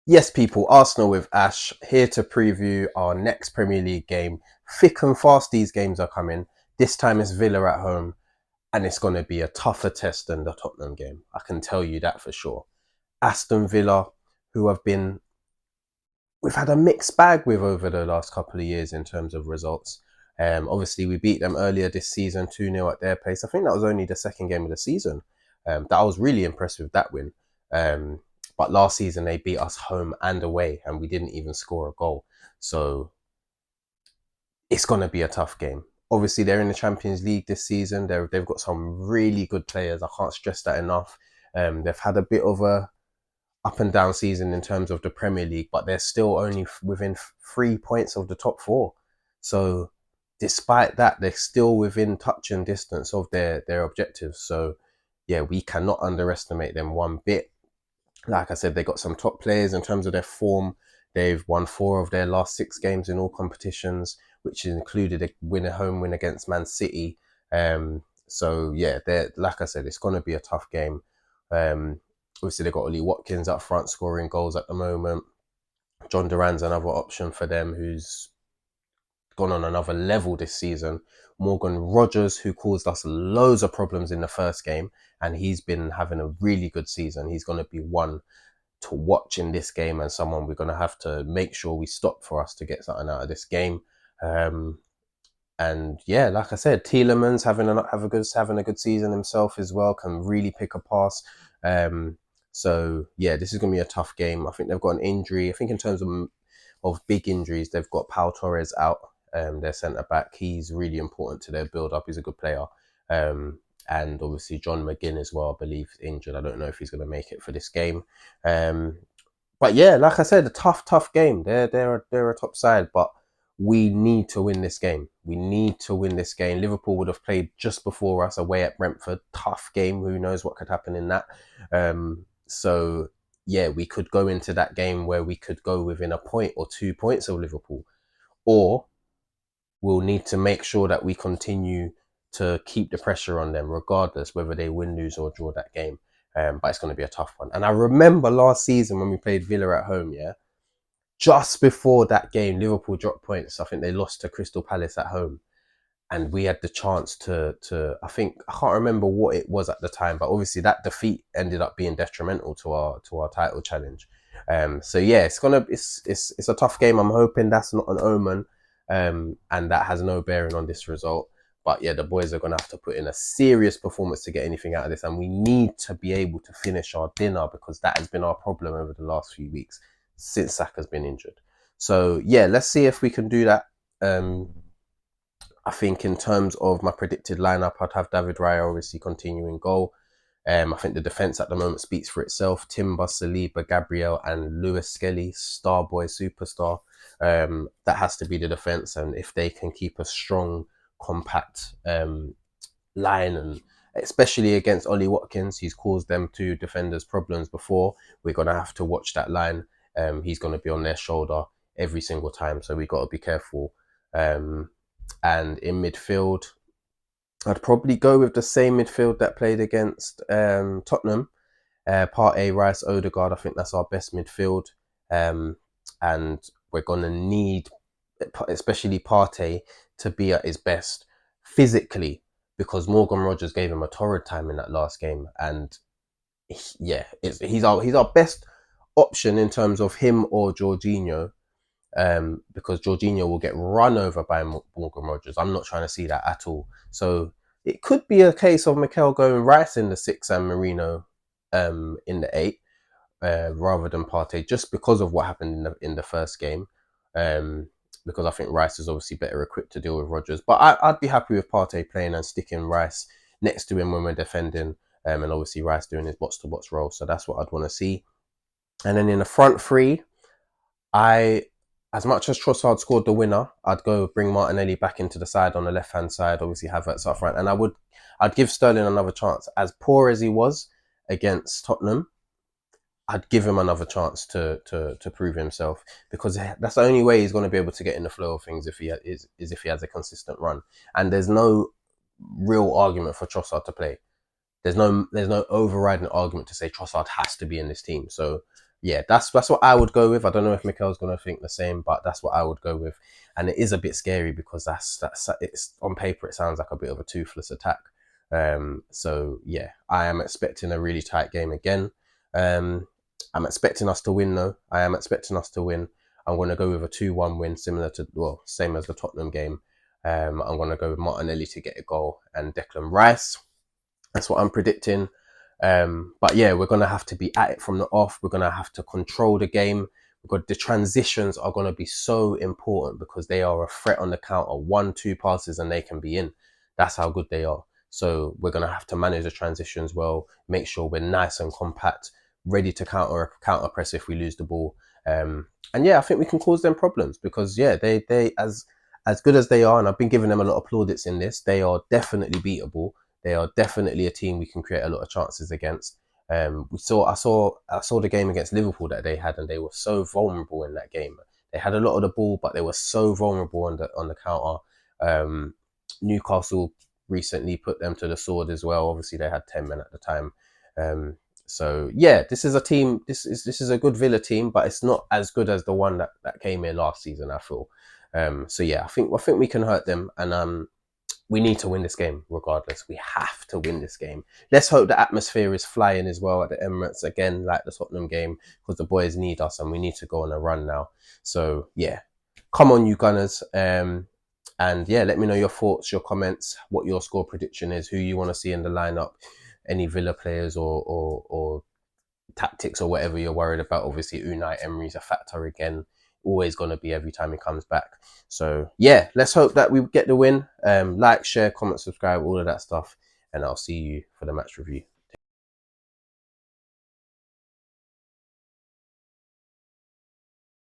Yes, people, Arsenal with Ash here to preview our next Premier League game. Thick and fast these games are coming. This time it's Villa at home, and it's going to be a tougher test than the Tottenham game. I can tell you that for sure. Aston Villa, who we've had a mixed bag with over the last couple of years in terms of results. Obviously, we beat them earlier this season 2-0 at their place. I think that was only the second game of the season. That I was really impressed with that win. Um, but last season, they beat us home and away, and we didn't even score a goal. So it's going to be a tough game. Obviously, they're in the Champions League this season. They've got some really good players. I can't stress that enough. They've had a bit of a up and down season in terms of the Premier League, but they're still only within 3 points of the top four. So despite that, they're still within touch and distance of their objectives. So yeah, we cannot underestimate them one bit. Like I said, they got some top players in terms of their form. They've won 4 of their last 6 games in all competitions, which included a home win against Man City. So yeah, they're like I said, it's going to be a tough game. Um, Obviously, they've got Ollie Watkins up front scoring goals at the moment. John Duran's another option for them, who's gone on another level this season. Morgan Rogers, who caused us loads of problems in the first game, and he's been having a really good season. He's going to be one to watch in this game, and someone we're going to have to make sure we stop for us to get something out of this game. Um, and yeah, like I said, Tielemans having a good season himself as well. Can really pick a pass. So yeah, this is going to be a tough game. I think they've got an injury. I think in terms of big injuries, they've got Pau Torres out. Their centre back. He's really important to their build up. He's a good player. And obviously John McGinn as well, I believe, injured. I don't know if he's going to make it for this game. Um, but yeah, like I said, a tough game. They're a top side, but we need to win this game. We need to win this game. Liverpool would have played just before us away at Brentford. Tough game. Who knows what could happen in that? So yeah, we could go into that game where we could go within a point or 2 points of Liverpool, or we'll need to make sure that we continue to keep the pressure on them, regardless whether they win, lose, or draw that game. But it's going to be a tough one. And I remember last season when we played Villa at home, yeah, just before that game, Liverpool dropped points. I think they lost to Crystal Palace at home, and we had the chance to. I think I can't remember what it was at the time, but obviously that defeat ended up being detrimental to our title challenge. So yeah, it's a tough game. I'm hoping that's not an omen, and that has no bearing on this result. But yeah, the boys are gonna have to put in a serious performance to get anything out of this, and we need to be able to finish our dinner because that has been our problem over the last few weeks since Saka's been injured. So yeah, let's see if we can do that. I think in terms of my predicted lineup, I'd have David Raya obviously continuing goal. I think the defence at the moment speaks for itself. Timber, Saliba, Gabriel, and Lewis Skelly, star boy, superstar. That has to be the defence, and if they can keep a strong, compact line, and especially against Ollie Watkins, he's caused them two defenders problems before. We're gonna have to watch that line. He's gonna be on their shoulder every single time, so we got to be careful. And in midfield, I'd probably go with the same midfield that played against Tottenham. Partey, Rice, Odegaard. I think that's our best midfield. Um, and we're going to need, especially Partey, to be at his best physically because Morgan Rogers gave him a torrid time in that last game. And yeah, he's our best option in terms of him or Jorginho, because Jorginho will get run over by Morgan Rogers. I'm not trying to see that at all. So it could be a case of Mikel going Rice in the 6 and Marino in the 8, rather than Partey, just because of what happened in the first game. Because I think Rice is obviously better equipped to deal with Rogers. But I'd be happy with Partey playing and sticking Rice next to him when we're defending, and obviously Rice doing his box to box role. So that's what I'd want to see. And then in the front three, I, as much as Trossard scored the winner, I'd go bring Martinelli back into the side on the left hand side. Obviously, Havertz up front, and I'd give Sterling another chance. As poor as he was against Tottenham, I'd give him another chance to prove himself because that's the only way he's going to be able to get in the flow of things is if he has a consistent run. And there's no real argument for Trossard to play. There's no overriding argument to say Trossard has to be in this team. So yeah, that's what I would go with. I don't know if Mikel's gonna think the same, but that's what I would go with. And it is a bit scary because that's it's on paper it sounds like a bit of a toothless attack. So yeah, I am expecting a really tight game again. I'm expecting us to win though. I am expecting us to win. I'm going to go with a 2-1 win, similar to, well, same as the Tottenham game. I'm going to go with Martinelli to get a goal and Declan Rice. That's what I'm predicting. But yeah, we're going to have to be at it from the off. We're going to have to control the game. The transitions are going to be so important because they are a threat on the counter. 1-2 passes and they can be in. That's how good they are. So we're going to have to manage the transitions well, make sure we're nice and compact, ready to counter press if we lose the ball. And yeah, I think we can cause them problems because yeah, they as good as they are, and I've been giving them a lot of plaudits in this, they are definitely beatable. They are definitely a team we can create a lot of chances against. I saw the game against Liverpool that they had, and they were so vulnerable in that game. They had a lot of the ball, but they were so vulnerable on the counter. Newcastle recently put them to the sword as well. Obviously, they had 10 men at the time. So yeah, this is a team. This is a good Villa team, but it's not as good as the one that came here last season, I feel. So yeah, I think we can hurt them, and we need to win this game regardless. We have to win this game. Let's hope the atmosphere is flying as well at the Emirates again, like the Tottenham game, because the boys need us and we need to go on a run now. So yeah, come on, you Gunners. And yeah, let me know your thoughts, your comments, what your score prediction is, who you want to see in the lineup, any Villa players or tactics or whatever you're worried about. Obviously, Unai Emery's a factor again. Always going to be every time he comes back. So yeah, let's hope that we get the win. Like, share, comment, subscribe, all of that stuff. And I'll see you for the match review.